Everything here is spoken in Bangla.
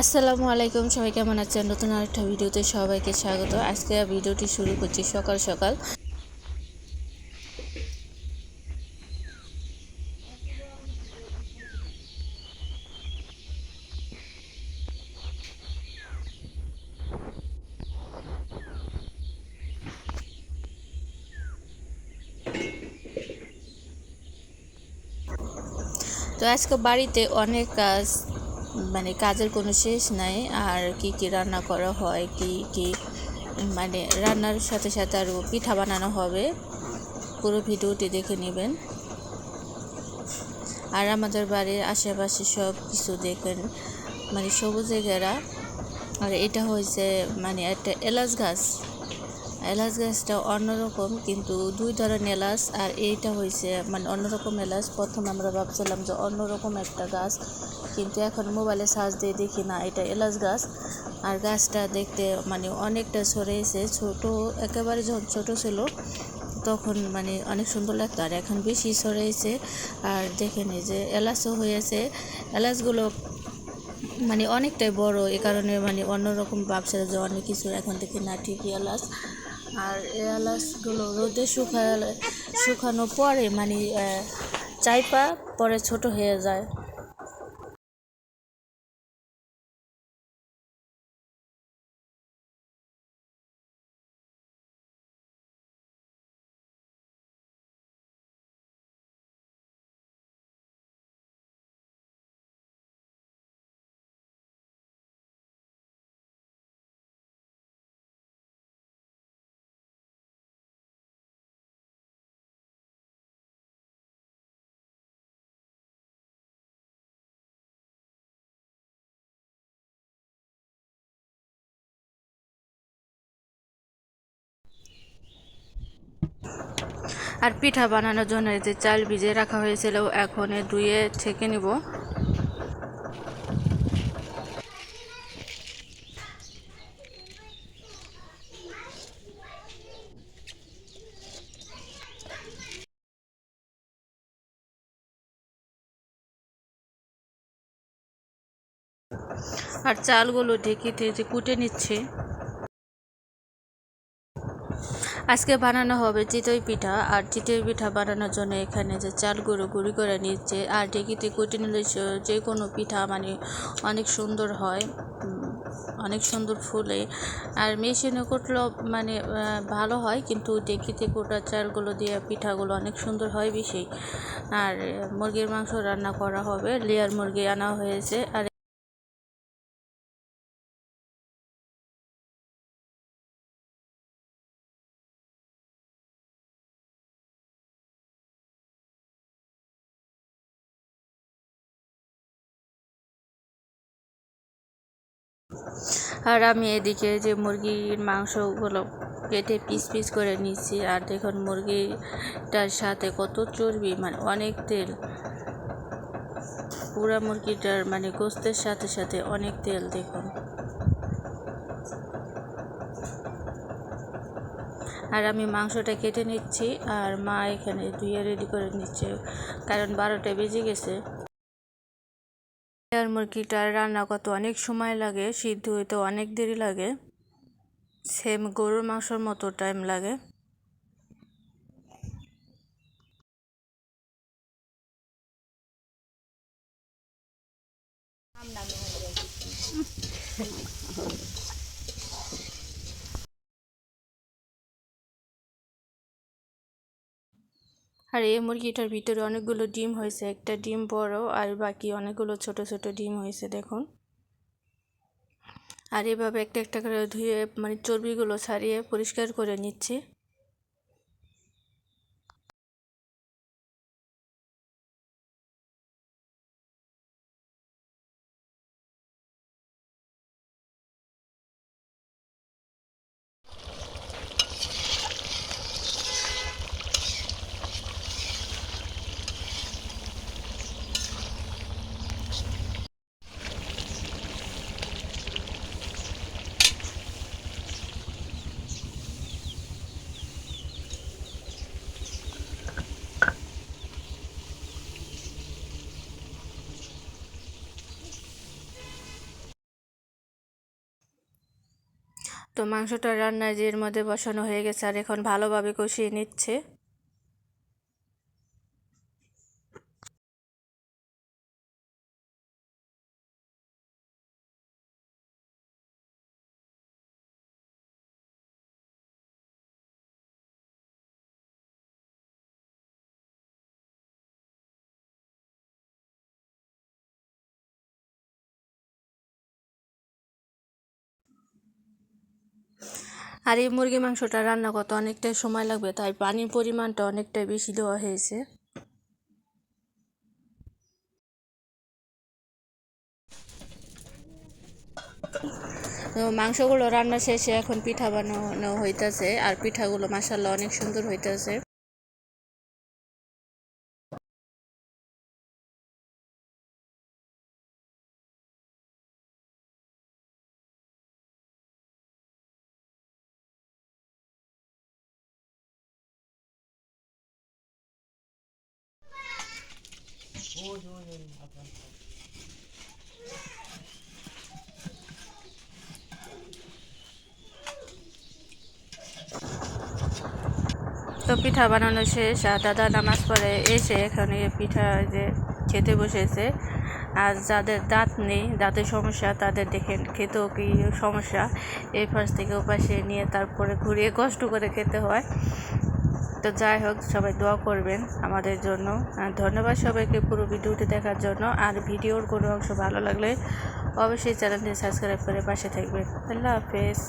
আসসালামু আলাইকুম, সবাই কেমন আছেন? নতুন আরেকটা ভিডিওতে সবাইকে স্বাগত। আজকে ভিডিওটি শুরু করছি সকাল সকাল। তো আজকে বাড়িতে অনেক কাজ, কাজের কোনো শেষ নাই। আর কি কি রান্না করা হয়, কি কি রান্নার সাথে সাথে আরও পিঠা বানানো হবে, পুরো ভিডিওটি দেখে নেবেন। আর আমাদের বাড়ির আশেপাশে সব কিছু দেখেন, সবুজে ঘেরা। আর এটা হয়েছে একটা এলাচ গাছ। এলাচ গাছটা অন্যরকম, কিন্তু দুই ধরনের এলাচ। আর এইটা হয়েছে অন্যরকম এলাচ। প্রথম আমরা ভাবছিলাম যে অন্যরকম একটা গাছ, কিন্তু এখন মোবাইলে সার্চ দিয়ে দেখি না, এটা এলাচ গাছ। আর গাছটা দেখতে অনেকটা ছড়িয়েছে। একেবারে যখন ছোটো ছিল তখন অনেক সুন্দর লাগতো, আর এখন বেশি ছড়িয়েছে। আর দেখেন এই যে এলাচও হয়েছে। এলাচগুলো অনেকটাই বড়, এ কারণে অন্যরকম ভাবছিলাম যে অনেক কিছু, এখন দেখি না ঠিকই এলাচ। আর এই এলাচগুলো রোদে শুকানোর পরে চাইপা পরে ছোট হয়ে যায়। আর পিঠা বানানোর জন্য যে চাল ভিজে রাখা হয়েছিল, এখন ধুয়ে ছেঁকে নিব। আর চালগুলো ঢেকিতে যে কুটে নিচ্ছে। আজকে বানানো হবে চিতই পিঠা। আর চিতই পিঠা বানানোর জন্য এখানে যে চালগুলো গুঁড়ি করে নিচ্ছে। আর ঢেকিতে কুটে নিলে যে কোনো পিঠা অনেক সুন্দর হয়, অনেক সুন্দর ফুলে। আর মেশিনে কুটলেও ভালো হয়, কিন্তু ঢেকিতে কুটা চালগুলো দিয়ে পিঠাগুলো অনেক সুন্দর হয় বেশি। আর মুরগির মাংস রান্না করা হবে, লেয়ার মুরগি আনা হয়েছে। আর আমি এদিকে যে মুরগির মাংসগুলো কেটে পিস পিস করে নিচ্ছি। আর দেখুন মুরগিটার সাথে কত চর্বি, অনেক তেল। পুরা মুরগিটার গোস্তের সাথে সাথে অনেক তেল দেখুন। আর আমি মাংসটা কেটে নিচ্ছি, আর মা এখানে ধুয়ে রেডি করে নিচ্ছে, কারণ 12টা বেজে গেছে। আর মুরগিটার রান্না করতে অনেক সময় লাগে, সিদ্ধ হইতে অনেক দেরি লাগে, সেম গরুর মাংসর মতো টাইম লাগে। আর এই মুরগিটার ভিতরে অনেকগুলো ডিম হয়েছে, একটা ডিম বড় আর বাকি অনেকগুলো ছোট ছোট ডিম হয়েছে দেখুন। আর এভাবে একটা একটা করে ধুয়ে চর্বিগুলো ছাড়িয়ে পরিষ্কার করে নিচ্ছি। তো মাংসটা রান্নার এর মধ্যে বসানো হয়ে গেছে আর এখন ভালোভাবে কষিয়ে নিচ্ছে। আর এই মুরগি মাংসটা রান্না করতে অনেকটাই সময় লাগবে, তাই পানির পরিমাণটা অনেকটাই বেশি দেওয়া হয়েছে। তো মাংসগুলো রান্না শেষে এখন পিঠা বানানো হইতাছে, আর পিঠাগুলো মাশাআল্লাহ অনেক সুন্দর হইতাছে। তো পিঠা বানানো শেষ, আর দাদা নামাজ পড়ে এসে এখানে পিঠা যে খেতে বসেছে। আর যাদের দাঁত নেই, দাঁতের সমস্যা, তাদের দেখেন খেতেও কি সমস্যা, এই পাশ থেকে ও পাশে নিয়ে তারপরে ঘুরিয়ে কষ্ট করে খেতে হয়। তো যাই হোক, সবাই দোয়া করবেন আমাদের জন্য। ধন্যবাদ সবাইকে পুরো ভিডিওটি দেখার জন্য। আর ভিডিওর কোনো অংশ ভালো লাগলে অবশ্যই চ্যানেলটি সাবস্ক্রাইব করে পাশে থাকবেন। আল্লাহ হাফেজ।